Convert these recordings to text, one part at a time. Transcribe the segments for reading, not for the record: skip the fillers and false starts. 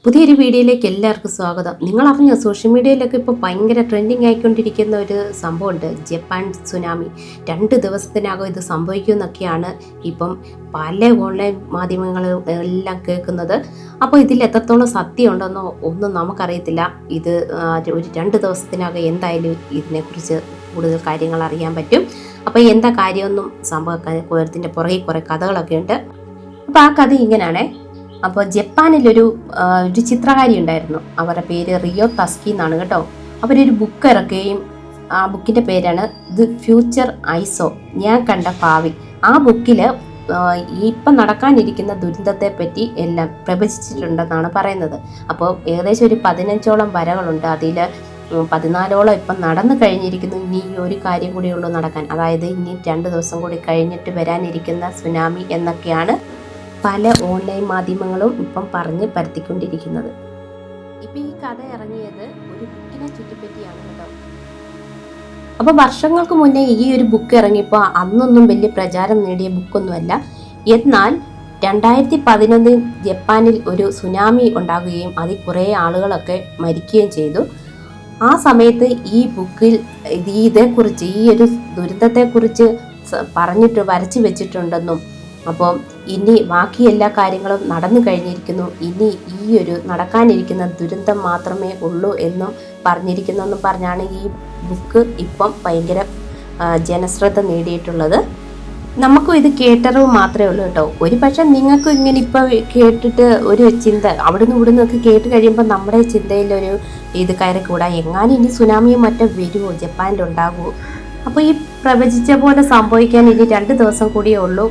പുതിയൊരു വീഡിയോയിലേക്ക് എല്ലാവർക്കും സ്വാഗതം. നിങ്ങൾ അറിഞ്ഞ സോഷ്യൽ മീഡിയയിലൊക്കെ ഇപ്പോൾ ഭയങ്കര ട്രെൻഡിങ് ആയിക്കൊണ്ടിരിക്കുന്ന ഒരു സംഭവമുണ്ട്, ജപ്പാൻ സുനാമി. 2 ദിവസത്തിനകം ഇത് സംഭവിക്കുമെന്നൊക്കെയാണ് ഇപ്പം പല ഓൺലൈൻ മാധ്യമങ്ങളും എല്ലാം കേൾക്കുന്നത്. അപ്പോൾ ഇതിൽ എത്രത്തോളം സത്യം ഉണ്ടെന്നോ ഒന്നും നമുക്കറിയത്തില്ല. ഇത് ഒരു 2 ദിവസത്തിനകം എന്തായാലും ഇതിനെക്കുറിച്ച് കൂടുതൽ കാര്യങ്ങൾ അറിയാൻ പറ്റും. അപ്പോൾ എന്താ കാര്യമൊന്നും സംഭവത്തിൻ്റെ പുറകെ കുറേ കഥകളൊക്കെ ഉണ്ട്. അപ്പോൾ ആ കഥ ഇങ്ങനെയാണേ. അപ്പോൾ ജപ്പാനിലൊരു ചിത്രകാരി ഉണ്ടായിരുന്നു. അവരുടെ പേര് റിയോ തസ്കി എന്നാണ് കേട്ടോ. അവരൊരു ബുക്ക് ഇറക്കുകയും ആ ബുക്കിൻ്റെ പേരാണ് ദി ഫ്യൂച്ചർ ഐസോ, ഞാൻ കണ്ട ഭാവി. ആ ബുക്കിൽ ഇപ്പം നടക്കാനിരിക്കുന്ന ദുരന്തത്തെ പറ്റി എല്ലാം പ്രവചിച്ചിട്ടുണ്ടെന്നാണ് പറയുന്നത്. അപ്പോൾ ഏകദേശം ഒരു 15ഓളം വരകളുണ്ട്. അതിൽ 14ഓളം ഇപ്പം നടന്നു കഴിഞ്ഞിരിക്കുന്നു. ഇനി ഈ ഒരു കാര്യം കൂടിയുള്ളൂ നടക്കാൻ, അതായത് ഇനി 2 ദിവസം കൂടി കഴിഞ്ഞിട്ട് വരാനിരിക്കുന്ന സുനാമി എന്നൊക്കെയാണ് പല ഓൺലൈൻ മാധ്യമങ്ങളും ഇപ്പം പറഞ്ഞ് പരത്തിക്കൊണ്ടിരിക്കുന്നത്. ഇപ്പം ഈ കഥ ഇറങ്ങിയത് ഒരു ബുക്കിനെ ചുറ്റിപ്പറ്റിയാണ് കേട്ടോ. അപ്പോൾ വർഷങ്ങൾക്ക് മുന്നേ ഈ ഒരു ബുക്ക് ഇറങ്ങിയപ്പോൾ അന്നൊന്നും വലിയ പ്രചാരം നേടിയ ബുക്കൊന്നുമല്ല. എന്നാൽ 2011 ജപ്പാനിൽ ഒരു സുനാമി ഉണ്ടാകുകയും അതിൽ കുറേ ആളുകളൊക്കെ മരിക്കുകയും ചെയ്തു. ആ സമയത്ത് ഈ ബുക്കിൽ ഇതേക്കുറിച്ച്, ഈ ഒരു ദുരന്തത്തെക്കുറിച്ച് പറഞ്ഞിട്ട് വരച്ചു വെച്ചിട്ടുണ്ടെന്നും, അപ്പോൾ ഇനി ബാക്കി എല്ലാ കാര്യങ്ങളും നടന്നു കഴിഞ്ഞിരിക്കുന്നു, ഇനി ഈ ഒരു നടക്കാനിരിക്കുന്ന ദുരന്തം മാത്രമേ ഉള്ളൂ എന്നും പറഞ്ഞിരിക്കുന്നെന്നും പറഞ്ഞാണ് ഈ ബുക്ക് ഇപ്പം ഭയങ്കര ജനശ്രദ്ധ നേടിയിട്ടുള്ളത്. നമുക്കും ഇത് കേട്ടറിവ് മാത്രമേ ഉള്ളൂ കേട്ടോ. ഒരു പക്ഷെ നിങ്ങൾക്കും ഇങ്ങനെ ഇപ്പോൾ കേട്ടിട്ട് ഒരു ചിന്ത അവിടുന്ന് ഇവിടുന്ന് ഒക്കെ കേട്ട് കഴിയുമ്പോൾ നമ്മുടെ ചിന്തയിലൊരു ഇത് കയറിക്കൂടാ, എങ്ങാനും ഇനി സുനാമിയോ മറ്റോ വരുമോ, ജപ്പാനിലുണ്ടാകുമോ. അപ്പോൾ ഈ പ്രവചിച്ച പോലെ സംഭവിക്കാൻ ഇനി 2 ദിവസം കൂടിയേ ഉള്ളൂ.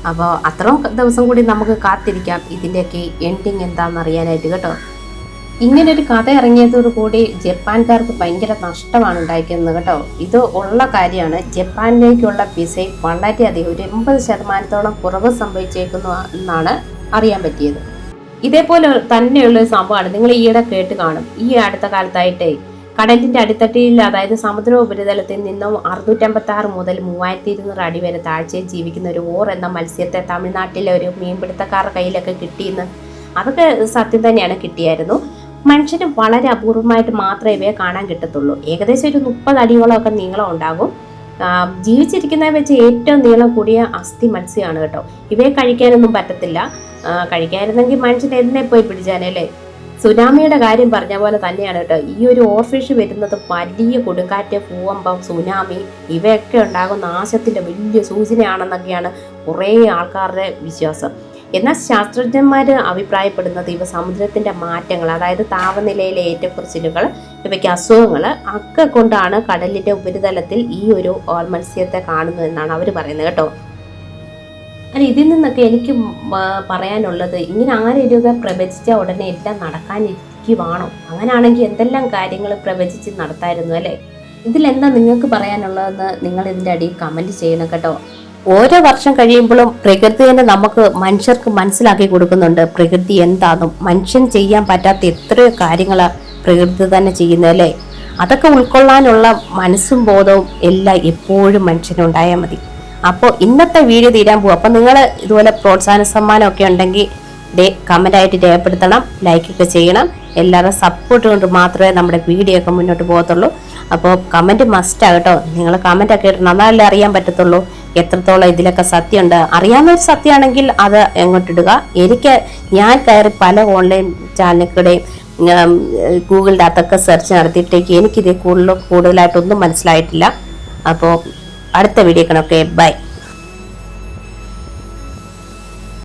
അപ്പോൾ അത്രയും ദിവസം കൂടി നമുക്ക് കാത്തിരിക്കാം ഇതിൻ്റെയൊക്കെ എൻഡിങ് എന്താണെന്ന് അറിയാനായിട്ട് കേട്ടോ. ഇങ്ങനൊരു കഥ ഇറങ്ങിയതോടുകൂടി ജപ്പാൻകാർക്ക് ഭയങ്കര നഷ്ടമാണ് ഉണ്ടായിരിക്കുന്നത് കേട്ടോ. ഇത് ഉള്ള കാര്യമാണ്. ജപ്പാനിലേക്കുള്ള വിസയിൽ വളരെയധികം ഒരു 80% കുറവ് സംഭവിച്ചേക്കുന്നു എന്നാണ് അറിയാൻ പറ്റിയത്. ഇതേപോലെ തന്നെയുള്ളൊരു സംഭവമാണ് നിങ്ങൾ ഈയിടെ കേട്ട് കാണും. ഈ അടുത്ത കാലത്തായിട്ടേ കടലിന്റെ അടിത്തട്ടിൽ, അതായത് സമുദ്ര ഉപരിതലത്തിൽ നിന്നും 656 മുതൽ 3200 അടി വരെ താഴ്ചയിൽ ജീവിക്കുന്ന ഒരു ഓർ എന്ന മത്സ്യത്തെ തമിഴ്നാട്ടിലെ ഒരു മീൻപിടുത്തക്കാരുടെ കയ്യിലൊക്കെ കിട്ടിയെന്ന്. അതൊക്കെ സത്യം തന്നെയാണ്, കിട്ടിയായിരുന്നു. മനുഷ്യന് വളരെ അപൂർവമായിട്ട് മാത്രമേ ഇവയെ കാണാൻ കിട്ടത്തുള്ളൂ. ഏകദേശം ഒരു 30 അടിയോളമൊക്കെ നീളം ഉണ്ടാകും. ജീവിച്ചിരിക്കുന്നതിനെ വെച്ച് ഏറ്റവും നീളം കൂടിയ അസ്ഥി മത്സ്യമാണ് കേട്ടോ. ഇവയെ കഴിക്കാനൊന്നും പറ്റത്തില്ല. കഴിക്കാതിരുന്നെങ്കിൽ മനുഷ്യൻ എന്നെ പോയി പിടിച്ചാനല്ലേ. സുനാമിയുടെ കാര്യം പറഞ്ഞ പോലെ തന്നെയാണ് കേട്ടോ. ഈ ഒരു ഓർഫിഷ് വരുന്നത് വലിയ കൊടുങ്കാറ്റ്, ഭൂകമ്പം, സുനാമി ഇവയൊക്കെ ഉണ്ടാകുന്ന നാശത്തിന്റെ വലിയ സൂചനയാണെന്നൊക്കെയാണ് കുറേ ആൾക്കാരുടെ വിശ്വാസം. എന്നാൽ ശാസ്ത്രജ്ഞന്മാർ അഭിപ്രായപ്പെടുന്നത് ഇവ സമുദ്രത്തിന്റെ മാറ്റങ്ങൾ, അതായത് താപനിലയിലെ ഏറ്റക്കുറച്ചിലുകൾ, ഇവയ്ക്ക് അസുഖങ്ങൾ ഒക്കെ കൊണ്ടാണ് കടലിന്റെ ഉപരിതലത്തിൽ ഈ ഒരു മത്സ്യത്തെ കാണുന്നതെന്നാണ് അവർ പറയുന്നത് കേട്ടോ. അല്ല, ഇതിൽ നിന്നൊക്കെ എനിക്ക് പറയാനുള്ളത്, ഇങ്ങനെ ആരെയൊക്കെ പ്രവചിച്ച ഉടനെ എല്ലാം നടക്കാനിരിക്കുവാണോ? അങ്ങനെയാണെങ്കിൽ എന്തെല്ലാം കാര്യങ്ങൾ പ്രവചിച്ച് നടത്തായിരുന്നു അല്ലേ? ഇതിലെന്താ നിങ്ങൾക്ക് പറയാനുള്ളതെന്ന് നിങ്ങൾ ഇതിൻ്റെ അടിയിൽ കമൻറ്റ് ചെയ്യണം കേട്ടോ. ഓരോ വർഷം കഴിയുമ്പോഴും പ്രകൃതി തന്നെ നമുക്ക് മനുഷ്യർക്ക് മനസ്സിലാക്കി കൊടുക്കുന്നുണ്ട് പ്രകൃതി എന്താണെന്നും. മനുഷ്യൻ ചെയ്യാൻ പറ്റാത്ത എത്രയോ കാര്യങ്ങളാണ് പ്രകൃതി തന്നെ ചെയ്യുന്നത് അല്ലേ? അതൊക്കെ ഉൾക്കൊള്ളാനുള്ള മനസ്സും ബോധവും എല്ലാം എപ്പോഴും മനുഷ്യനുണ്ടായാൽ മതി. അപ്പോൾ ഇന്നത്തെ വീഡിയോ തീരാൻ പോകും. അപ്പോൾ നിങ്ങൾ ഇതുപോലെ പ്രോത്സാഹന സമ്മാനമൊക്കെ ഉണ്ടെങ്കിൽ കമൻ്റായിട്ട് രേഖപ്പെടുത്തണം, ലൈക്കൊക്കെ ചെയ്യണം. എല്ലാവരും സപ്പോർട്ട് കൊണ്ട് മാത്രമേ നമ്മുടെ വീഡിയോ ഒക്കെ മുന്നോട്ട് പോകത്തുള്ളൂ. അപ്പോൾ കമൻറ്റ് മസ്റ്റാണ് കേട്ടോ. നിങ്ങൾ കമൻറ്റൊക്കെ ഇടണം, എന്നാലേ അറിയാൻ പറ്റത്തുള്ളൂ എത്രത്തോളം ഇതിലൊക്കെ സത്യമുണ്ട്. അറിയാവുന്ന ഒരു സത്യമാണെങ്കിൽ അത് എങ്ങോട്ടിടുക. ഞാൻ കയറി പല ഓൺലൈൻ ചാനലുകളുടെയും ഗൂഗിളിൻ്റെ അകത്തൊക്കെ സെർച്ച് നടത്തിയിട്ടേക്ക് എനിക്കിത് കൂടുതലായിട്ടൊന്നും മനസ്സിലായിട്ടില്ല. അപ്പോൾ അടുത്ത വീഡിയോ കാണാം. Okay, by.